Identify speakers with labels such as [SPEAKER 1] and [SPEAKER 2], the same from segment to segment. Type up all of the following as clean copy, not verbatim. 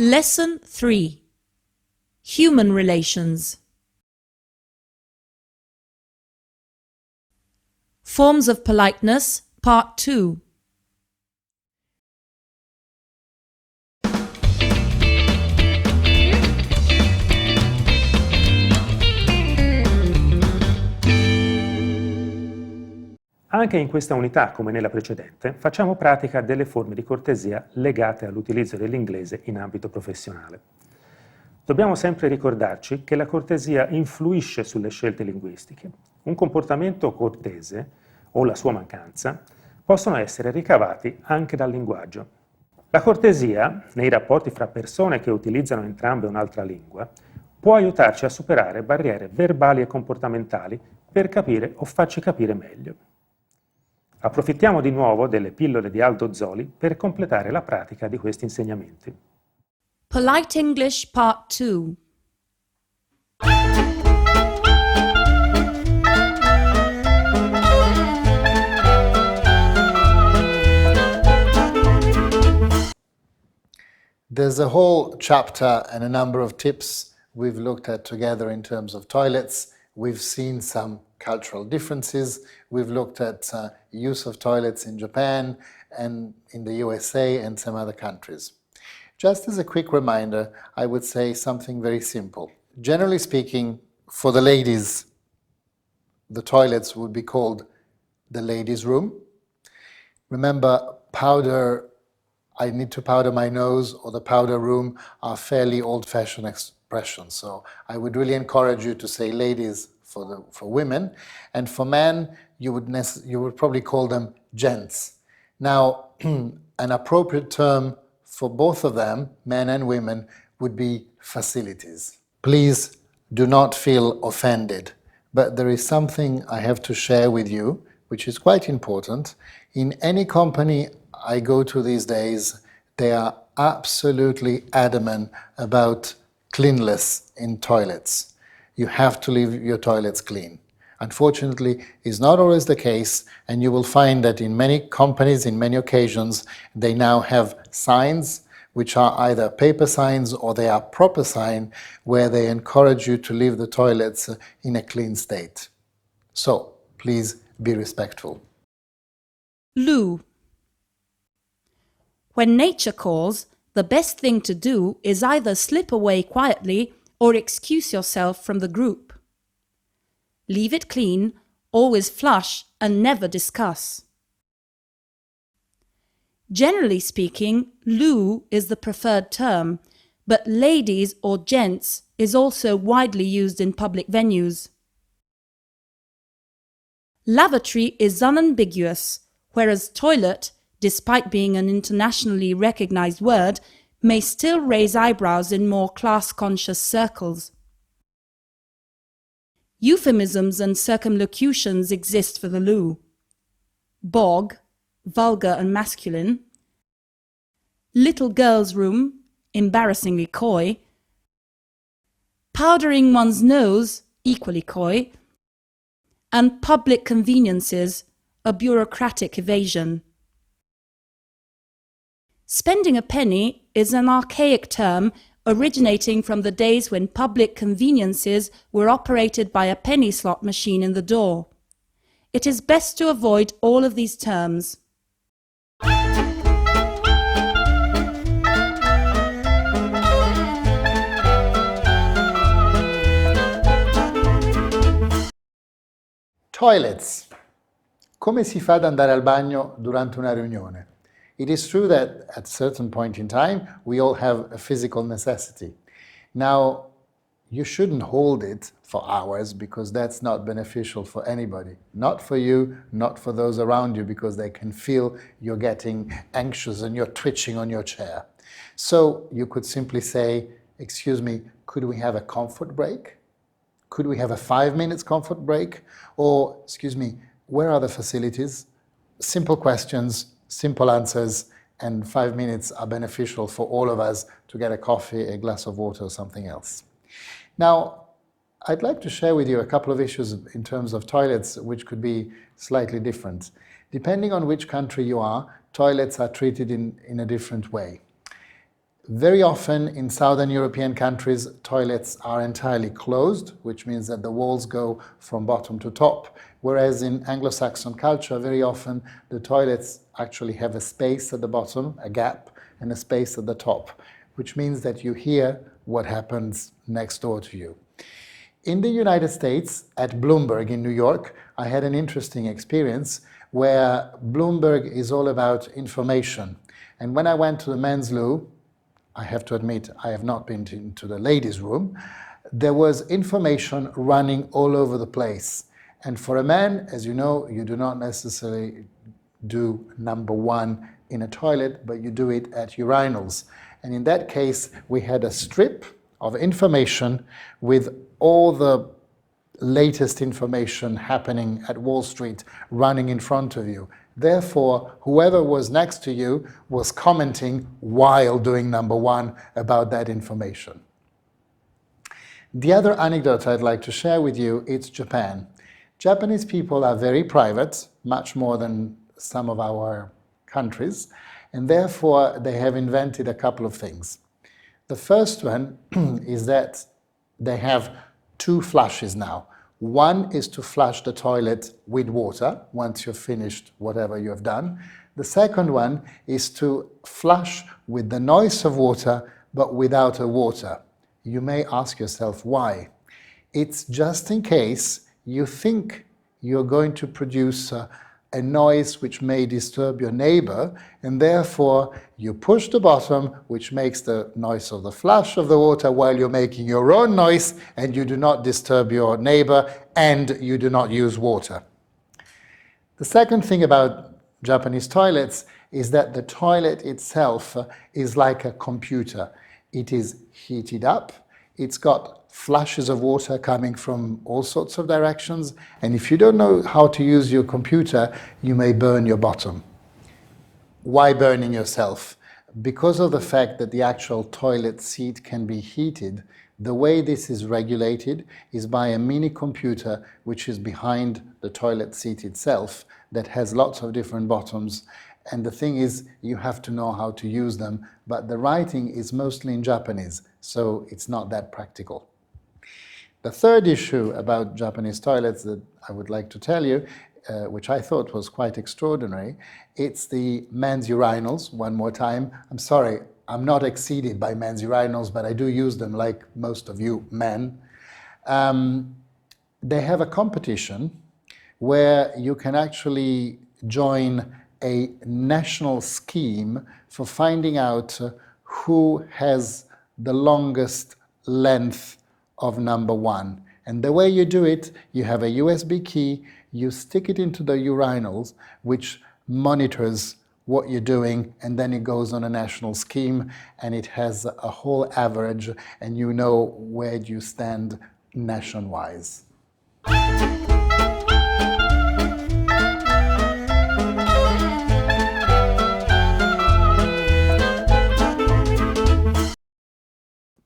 [SPEAKER 1] Lesson 3. Human Relations. Forms of Politeness, Part 2.
[SPEAKER 2] Anche in questa unità, come nella precedente, facciamo pratica delle forme di cortesia legate all'utilizzo dell'inglese in ambito professionale. Dobbiamo sempre ricordarci che la cortesia influisce sulle scelte linguistiche. Un comportamento cortese, o la sua mancanza, possono essere ricavati anche dal linguaggio. La cortesia, nei rapporti fra persone che utilizzano entrambe un'altra lingua, può aiutarci a superare barriere verbali e comportamentali per capire o farci capire meglio. Approfittiamo di nuovo delle pillole di Aldo Zoli per completare la pratica di questi insegnamenti.
[SPEAKER 1] Polite English Part 2.
[SPEAKER 3] There's a whole chapter and a number of tips we've looked at together in terms of toilets. We've seen some cultural differences. We've looked at use of toilets in Japan and in the USA and some other countries. Just as a quick reminder, I would say something very simple. Generally speaking, for the ladies, the toilets would be called the ladies' room. Remember, powder, I need to powder my nose, or the powder room are fairly old-fashioned expressions. So I would really encourage you to say ladies for women, and for men, you would probably call them gents. Now, an appropriate term for both of them, men and women, would be facilities. Please do not feel offended, but there is something I have to share with you, which is quite important. In any company I go to these days, they are absolutely adamant about cleanliness in toilets. You have to leave your toilets clean. Unfortunately, it's not always the case, and you will find that in many companies, in many occasions, they now have signs which are either paper signs or they are proper signs where they encourage you to leave the toilets in a clean state. So, please be respectful.
[SPEAKER 1] Loo. When nature calls, the best thing to do is either slip away quietly or excuse yourself from the group. Leave it clean, always flush, and never discuss. Generally speaking, loo is the preferred term, but ladies or gents is also widely used in public venues. Lavatory is unambiguous, whereas toilet, despite being an internationally recognized word, may still raise eyebrows in more class-conscious circles. Euphemisms and circumlocutions exist for the loo. Bog, vulgar and masculine. Little girl's room, embarrassingly coy. Powdering one's nose, equally coy. And public conveniences, a bureaucratic evasion. Spending a penny is an archaic term originating from the days when public conveniences were operated by a penny slot machine in the door. It is best to avoid all of these terms.
[SPEAKER 3] Toilets. Come si fa ad andare al bagno durante una riunione? It is true that at a certain point in time, we all have a physical necessity. Now, you shouldn't hold it for hours because that's not beneficial for anybody. Not for you, not for those around you, because they can feel you're getting anxious and you're twitching on your chair. So you could simply say, excuse me, could we have a comfort break? Could we have a 5 minutes comfort break? Or, excuse me, where are the facilities? Simple questions, simple answers, and 5 minutes are beneficial for all of us to get a coffee, a glass of water, or something else. Now, I'd like to share with you a couple of issues in terms of toilets which could be slightly different. Depending on which country you are, toilets are treated in a different way. Very often in Southern European countries, toilets are entirely closed, which means that the walls go from bottom to top, whereas in Anglo-Saxon culture, very often the toilets actually have a space at the bottom, a gap, and a space at the top, which means that you hear what happens next door to you. In the United States, at Bloomberg in New York, I had an interesting experience where Bloomberg is all about information. And when I went to the men's loo, I have to admit, I have not been into the ladies' room, there was information running all over the place. And for a man, as you know, you do not necessarily do number one in a toilet, but you do it at urinals. And in that case, we had a strip of information with all the latest information happening at Wall Street running in front of you. Therefore, whoever was next to you was commenting while doing number one about that information. The other anecdote I'd like to share with you is Japan. Japanese people are very private, much more than some of our countries, and therefore they have invented a couple of things. The first one is that they have two flushes now. One is to flush the toilet with water once you've finished whatever you have done. The second one is to flush with the noise of water but without the water. You may ask yourself why. It's just in case you think you're going to produce a noise which may disturb your neighbor, and therefore you push the bottom, which makes the noise of the flush of the water while you're making your own noise, and you do not disturb your neighbor, and you do not use water. The second thing about Japanese toilets is that the toilet itself is like a computer. It is heated up, it's got flashes of water coming from all sorts of directions, and if you don't know how to use your computer, you may burn your bottom. Why burning yourself? Because of the fact that the actual toilet seat can be heated, the way this is regulated is by a mini computer which is behind the toilet seat itself that has lots of different bottoms, and the thing is you have to know how to use them, but the writing is mostly in Japanese, so it's not that practical. The third issue about Japanese toilets that I would like to tell you, which I thought was quite extraordinary, it's the men's urinals. One more time, I'm sorry, I'm not exceeded by men's urinals, but I do use them like most of you men. They have a competition where you can actually join a national scheme for finding out who has the longest length of number one. And the way you do it, you have a USB key, you stick it into the urinals, which monitors what you're doing, and then it goes on a national scheme, and it has a whole average, and you know where you stand nation-wise.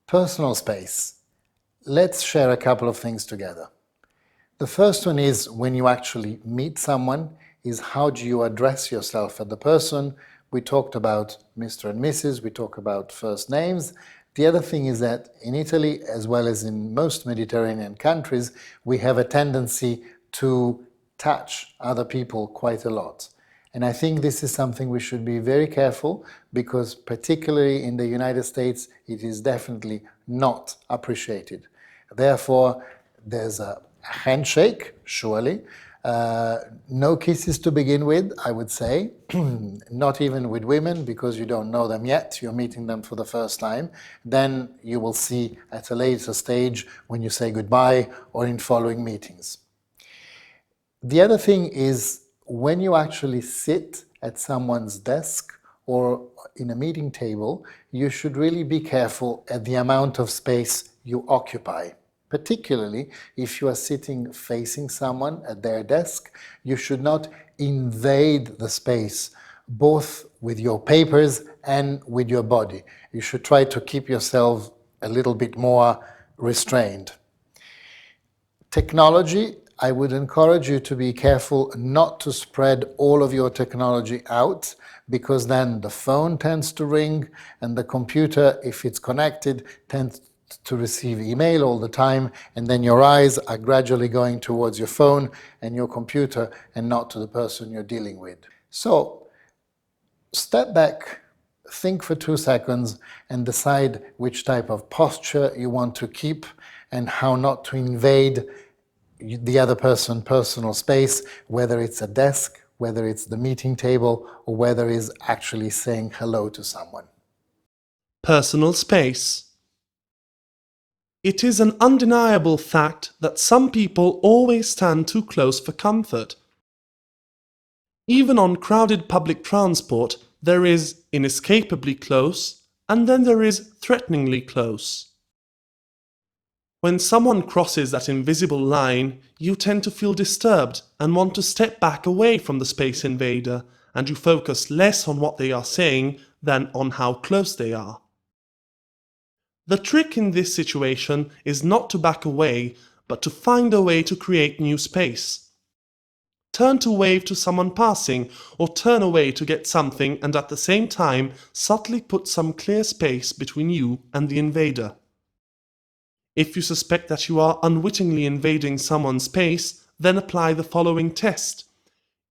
[SPEAKER 3] Personal space. Let's share a couple of things together. The first one is when you actually meet someone, is how do you address yourself at the person. We talked about Mr. and Mrs., we talk about first names. The other thing is that in Italy, as well as in most Mediterranean countries, we have a tendency to touch other people quite a lot. And I think this is something we should be very careful, because particularly in the United States, it is definitely not appreciated. Therefore, there's a handshake, surely. No kisses to begin with, I would say. Not even with women, because you don't know them yet. You're meeting them for the first time. Then you will see at a later stage when you say goodbye or in following meetings. The other thing is when you actually sit at someone's desk or in a meeting table, you should really be careful at the amount of space you occupy. Particularly if you are sitting facing someone at their desk, you should not invade the space, both with your papers and with your body. You should try to keep yourself a little bit more restrained. Technology I would encourage you to be careful not to spread all of your technology out, because then the phone tends to ring and the computer, if it's connected, tends to receive email all the time, and then your eyes are gradually going towards your phone and your computer and not to the person you're dealing with. So step back, think for 2 seconds and decide which type of posture you want to keep and how not to invade the other person's personal space, whether it's a desk, whether it's the meeting table, or whether it's actually saying hello to someone.
[SPEAKER 4] Personal space. It is an undeniable fact that some people always stand too close for comfort. Even on crowded public transport, there is inescapably close, and then there is threateningly close. When someone crosses that invisible line, you tend to feel disturbed and want to step back away from the space invader, and you focus less on what they are saying than on how close they are. The trick in this situation is not to back away, but to find a way to create new space. Turn to wave to someone passing, or turn away to get something and at the same time subtly put some clear space between you and the invader. If you suspect that you are unwittingly invading someone's space, then apply the following test.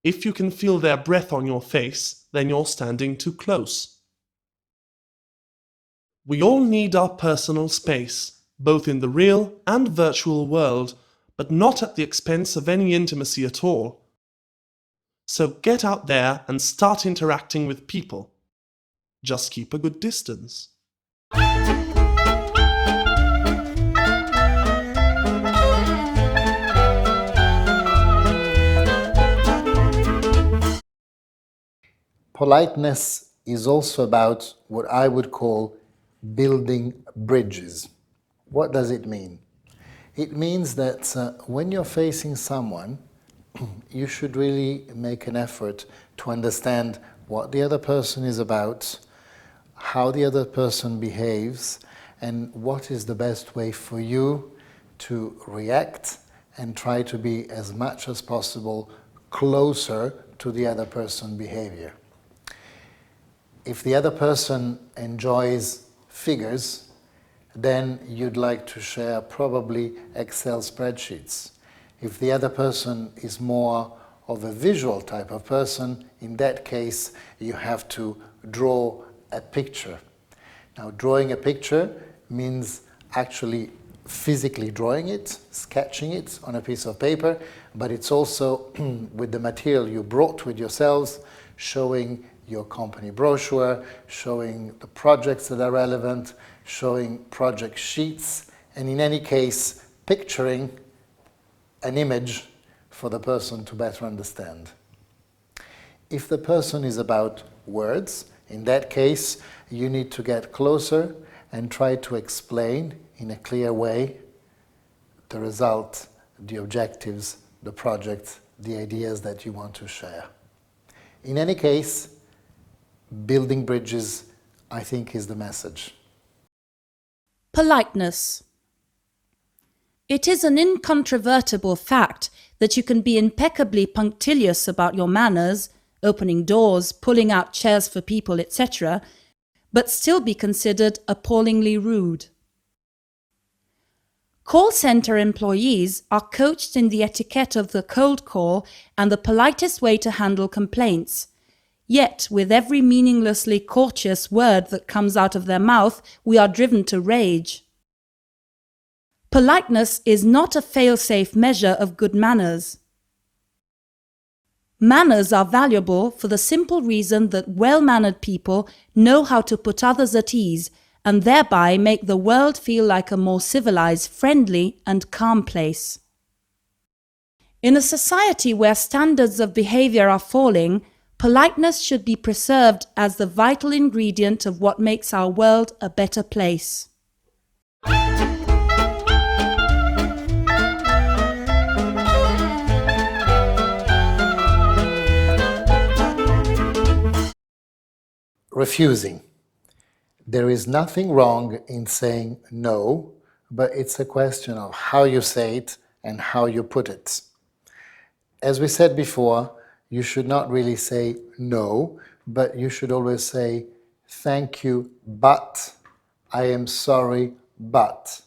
[SPEAKER 4] If you can feel their breath on your face, then you're standing too close. We all need our personal space, both in the real and virtual world, but not at the expense of any intimacy at all. So get out there and start interacting with people. Just keep a good distance.
[SPEAKER 3] Politeness is also about what I would call building bridges. What does it mean? It means that when you're facing someone, you should really make an effort to understand what the other person is about, how the other person behaves, and what is the best way for you to react and try to be as much as possible closer to the other person's behavior. If the other person enjoys figures, then you'd like to share probably Excel spreadsheets. If the other person is more of a visual type of person, in that case you have to draw a picture. Now, drawing a picture means actually physically drawing it, sketching it on a piece of paper, but it's also with the material you brought with yourselves, showing your company brochure, showing the projects that are relevant, showing project sheets, and in any case, picturing an image for the person to better understand. If the person is about words, in that case, you need to get closer and try to explain in a clear way the result, the objectives, the project, the ideas that you want to share. In any case, building bridges, I think, is the message.
[SPEAKER 1] Politeness. It is an incontrovertible fact that you can be impeccably punctilious about your manners, opening doors, pulling out chairs for people, etc., but still be considered appallingly rude. Call center employees are coached in the etiquette of the cold call and the politest way to handle complaints. Yet, with every meaninglessly courteous word that comes out of their mouth, we are driven to rage. Politeness is not a fail-safe measure of good manners. Manners are valuable for the simple reason that well-mannered people know how to put others at ease and thereby make the world feel like a more civilized, friendly, and calm place. In a society where standards of behavior are falling, politeness should be preserved as the vital ingredient of what makes our world a better place.
[SPEAKER 3] Refusing. There is nothing wrong in saying no, but it's a question of how you say it and how you put it. As we said before, you should not really say no, but you should always say thank you, but I am sorry, but.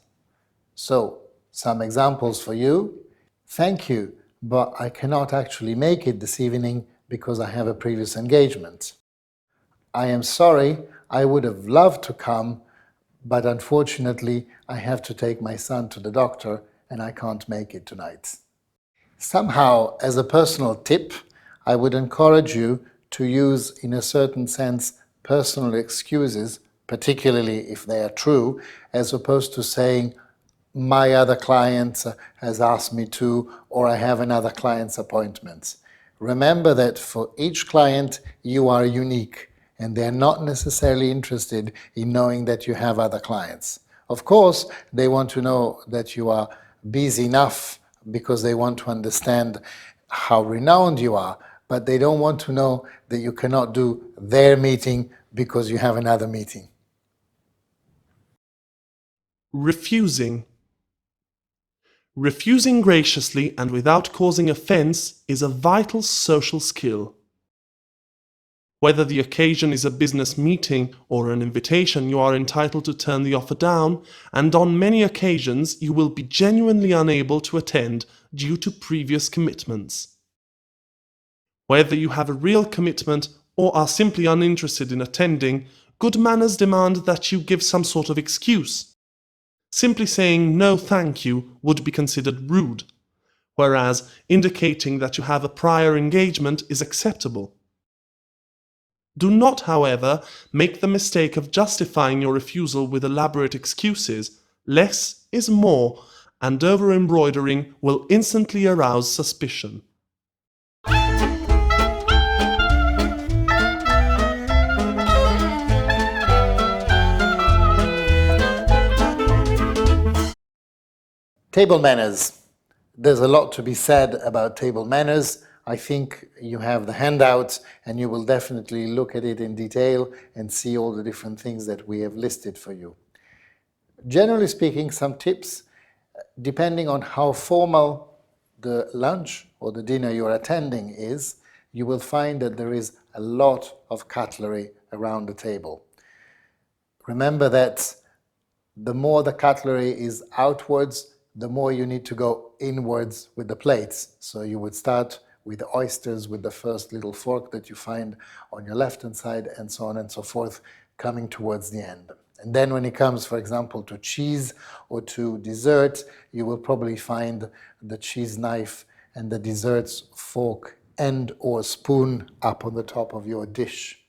[SPEAKER 3] So, some examples for you. Thank you, but I cannot actually make it this evening because I have a previous engagement. I am sorry, I would have loved to come, but unfortunately I have to take my son to the doctor and I can't make it tonight. Somehow, as a personal tip, I would encourage you to use, in a certain sense, personal excuses, particularly if they are true, as opposed to saying, my other client has asked me to, or I have another client's appointment. Remember that for each client, you are unique, and they're not necessarily interested in knowing that you have other clients. Of course, they want to know that you are busy enough because they want to understand how renowned you are, but they don't want to know that you cannot do their meeting because you have another meeting.
[SPEAKER 4] Refusing. Refusing graciously and without causing offense is a vital social skill. Whether the occasion is a business meeting or an invitation, you are entitled to turn the offer down, and on many occasions you will be genuinely unable to attend due to previous commitments. Whether you have a real commitment or are simply uninterested in attending, good manners demand that you give some sort of excuse. Simply saying no thank you would be considered rude, whereas indicating that you have a prior engagement is acceptable. Do not, however, make the mistake of justifying your refusal with elaborate excuses. Less is more, and over-embroidering will instantly arouse suspicion.
[SPEAKER 3] Table manners. There's a lot to be said about table manners. I think you have the handout and you will definitely look at it in detail and see all the different things that we have listed for you. Generally speaking, some tips, depending on how formal the lunch or the dinner you're attending is, you will find that there is a lot of cutlery around the table. Remember that the more the cutlery is outwards, the more you need to go inwards with the plates. So you would start with the oysters with the first little fork that you find on your left-hand side, and so on and so forth, coming towards the end. And then when it comes, for example, to cheese or to dessert, you will probably find the cheese knife and the desserts fork and or spoon up on the top of your dish.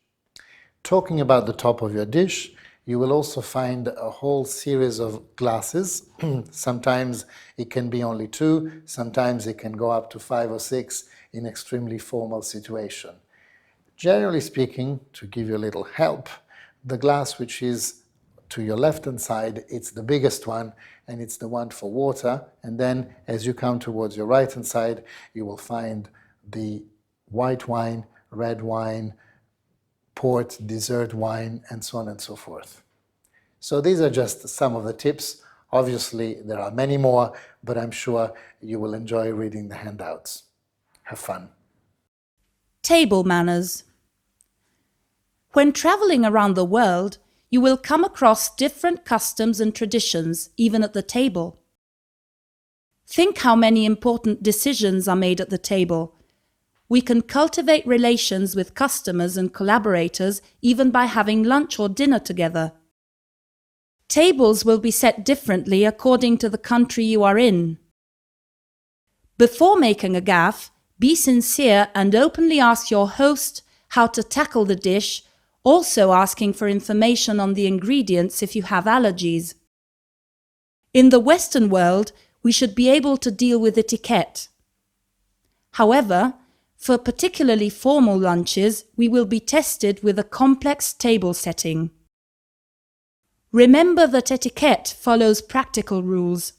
[SPEAKER 3] Talking about the top of your dish, you will also find a whole series of glasses. Sometimes it can be only 2, sometimes it can go up to 5 or 6 in extremely formal situation. Generally speaking, to give you a little help, the glass which is to your left-hand side, it's the biggest one, and it's the one for water. And then as you come towards your right-hand side, you will find the white wine, red wine, port, dessert wine, and so on and so forth. So these are just some of the tips. Obviously, there are many more, but I'm sure you will enjoy reading the handouts. Have fun.
[SPEAKER 1] Table manners. When traveling around the world, you will come across different customs and traditions, even at the table. Think how many important decisions are made at the table. We can cultivate relations with customers and collaborators even by having lunch or dinner together. Tables will be set differently according to the country you are in. Before making a gaffe, be sincere and openly ask your host how to tackle the dish, also asking for information on the ingredients if you have allergies. In the Western world, we should be able to deal with etiquette. However, for particularly formal lunches, we will be tested with a complex table setting. Remember that etiquette follows practical rules.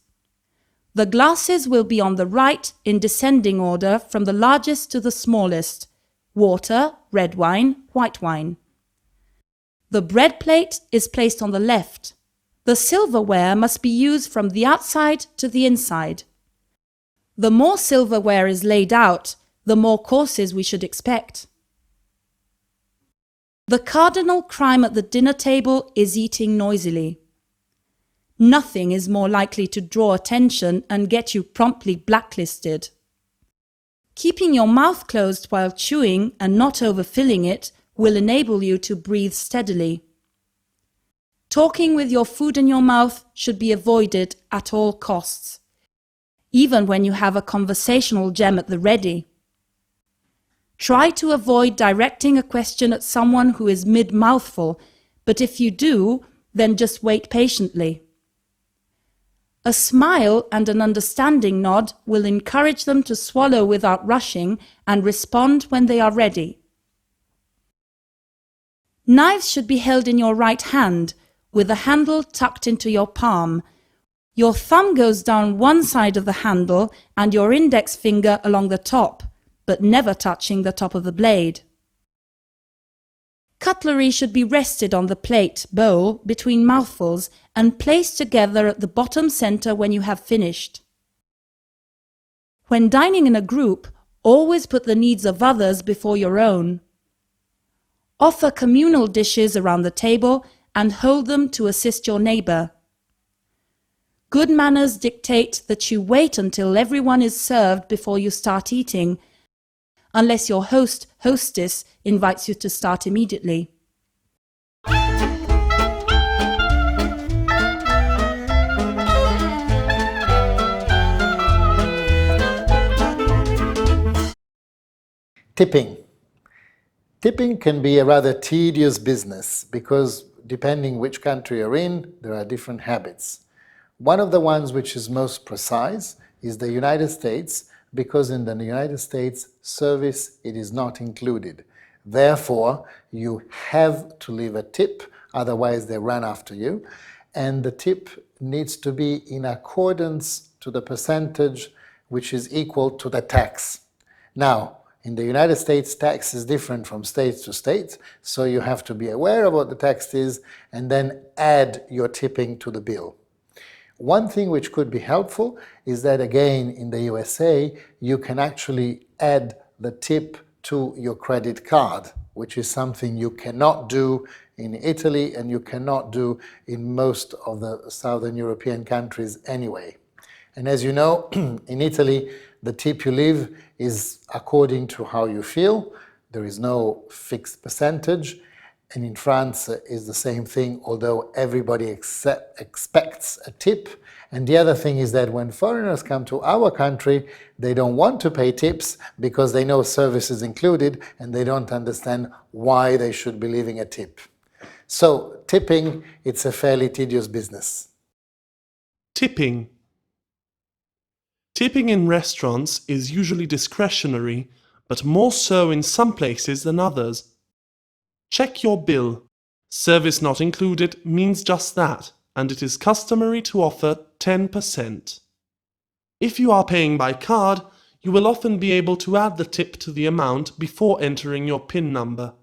[SPEAKER 1] The glasses will be on the right in descending order from the largest to the smallest: water, red wine, white wine. The bread plate is placed on the left. The silverware must be used from the outside to the inside. The more silverware is laid out, the more courses we should expect. The cardinal crime at the dinner table is eating noisily. Nothing is more likely to draw attention and get you promptly blacklisted. Keeping your mouth closed while chewing and not overfilling it will enable you to breathe steadily. Talking with your food in your mouth should be avoided at all costs, even when you have a conversational gem at the ready. Try to avoid directing a question at someone who is mid-mouthful, but if you do, then just wait patiently. A smile and an understanding nod will encourage them to swallow without rushing and respond when they are ready. Knives should be held in your right hand, with the handle tucked into your palm. Your thumb goes down one side of the handle and your index finger along the top, but never touching the top of the blade. Cutlery should be rested on the plate, bowl, between mouthfuls and placed together at the bottom center when you have finished. When dining in a group, always put the needs of others before your own. Offer communal dishes around the table and hold them to assist your neighbor. Good manners dictate that you wait until everyone is served before you start eating, unless your hostess invites you to start immediately.
[SPEAKER 3] Tipping. Tipping can be a rather tedious business because depending which country you're in, there are different habits. One of the ones which is most precise is the United States, because in the United States, service, it is not included. Therefore, you have to leave a tip, otherwise they run after you, and the tip needs to be in accordance to the percentage which is equal to the tax. Now, in the United States, tax is different from state to state, so you have to be aware of what the tax is and then add your tipping to the bill. One thing which could be helpful is that, again, in the USA, you can actually add the tip to your credit card, which is something you cannot do in Italy and you cannot do in most of the Southern European countries anyway. And as you know, in Italy, the tip you leave is according to how you feel. There is no fixed percentage. And in France is the same thing, although everybody expects a tip. And the other thing is that when foreigners come to our country, they don't want to pay tips because they know service is included and they don't understand why they should be leaving a tip. So tipping, it's a fairly tedious business.
[SPEAKER 4] Tipping. Tipping in restaurants is usually discretionary, but more so in some places than others. Check your bill. Service not included means just that, and it is customary to offer 10%. If you are paying by card, you will often be able to add the tip to the amount before entering your PIN number.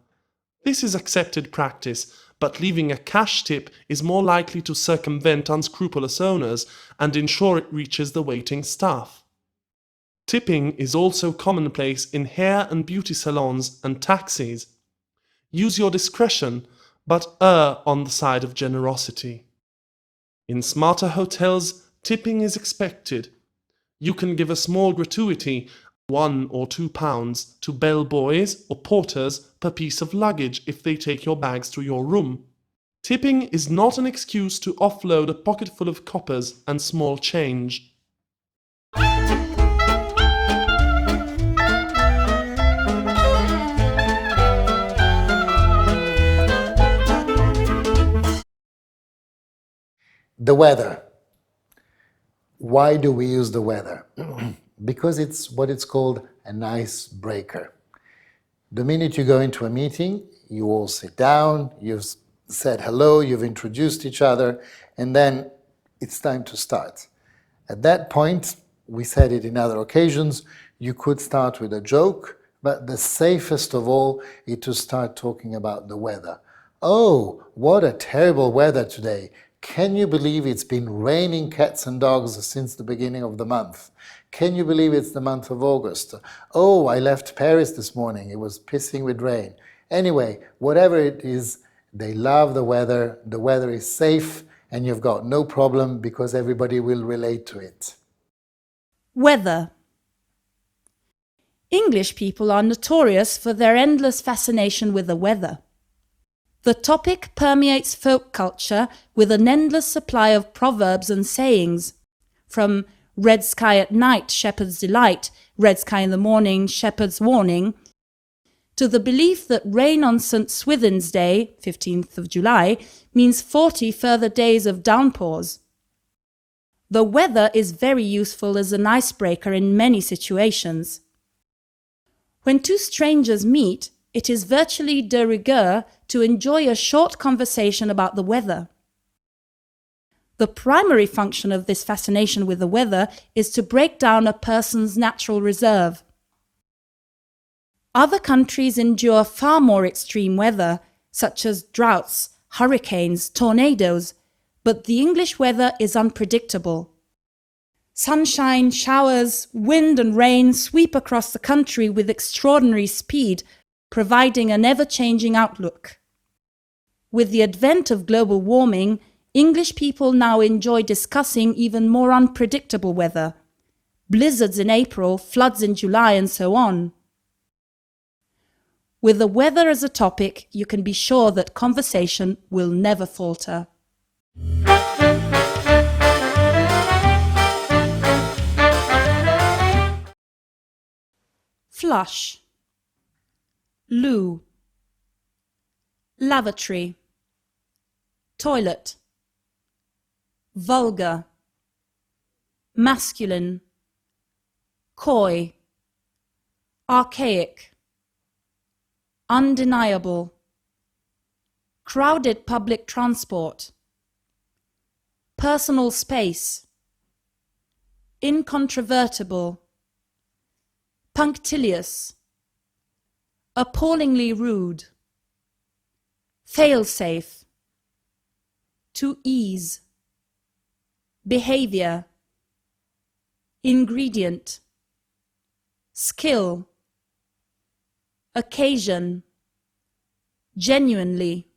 [SPEAKER 4] This is accepted practice, but leaving a cash tip is more likely to circumvent unscrupulous owners and ensure it reaches the waiting staff. Tipping is also commonplace in hair and beauty salons and taxis. Use your discretion, but err on the side of generosity. In smarter hotels, tipping is expected. You can give a small gratuity, £1 or £2, to bellboys or porters per piece of luggage if they take your bags to your room. Tipping is not an excuse to offload a pocketful of coppers and small change.
[SPEAKER 3] The weather. Why do we use the weather? Because it's what it's called an icebreaker. The minute you go into a meeting, you all sit down, you've said hello, you've introduced each other, and then it's time to start. At that point, we said it in other occasions, you could start with a joke, but the safest of all is to start talking about the weather. Oh, what a terrible weather today. Can you believe it's been raining cats and dogs since the beginning of the month? Can you believe it's the month of August? Oh, I left Paris this morning. It was pissing with rain. Anyway, whatever it is, they love the weather is safe, and you've got no problem because everybody will relate to it.
[SPEAKER 1] Weather. English people are notorious for their endless fascination with the weather. The topic permeates folk culture with an endless supply of proverbs and sayings, from red sky at night, shepherd's delight, red sky in the morning, shepherd's warning, to the belief that rain on St. Swithin's Day, 15th of July, means 40 further days of downpours. The weather is very useful as an icebreaker in many situations. When two strangers meet, it is virtually de rigueur to enjoy a short conversation about the weather. The primary function of this fascination with the weather is to break down a person's natural reserve. Other countries endure far more extreme weather, such as droughts, hurricanes, tornadoes, but the English weather is unpredictable. Sunshine, showers, wind and rain sweep across the country with extraordinary speed, providing an ever-changing outlook. With the advent of global warming, English people now enjoy discussing even more unpredictable weather. Blizzards in April, floods in July, and so on. With the weather as a topic, you can be sure that conversation will never falter. Flush. Loo. Lavatory. Toilet. Vulgar. Masculine. Coy. Archaic. Undeniable. Crowded public transport. Personal space. Incontrovertible. Punctilious. Appallingly rude. Fail-safe. To ease. Behavior. Ingredient. Skill. Occasion. Genuinely.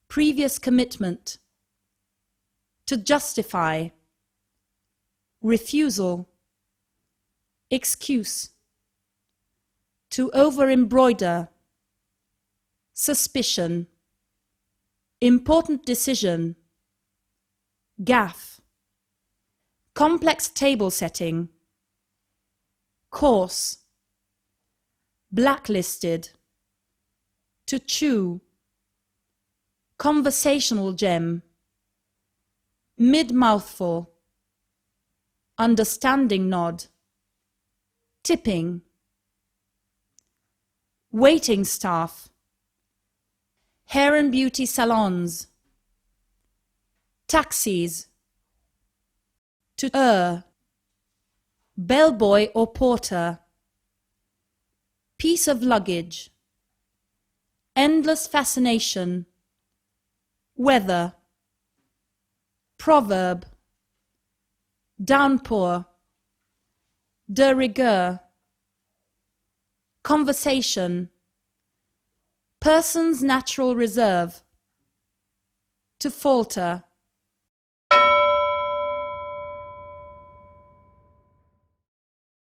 [SPEAKER 1] Previous commitment. To justify. Refusal. Excuse. To over-embroider. Suspicion. Important decision. Gaffe. Complex table setting. Course. Blacklisted. To chew. Conversational gem. Mid-mouthful. Understanding nod. Tipping. Waiting staff. Hair and beauty salons. Taxis. To err. Bellboy or porter. Piece of luggage. Endless fascination. Weather. Proverb. Downpour. De rigueur. Conversation. Person's natural reserve. To falter.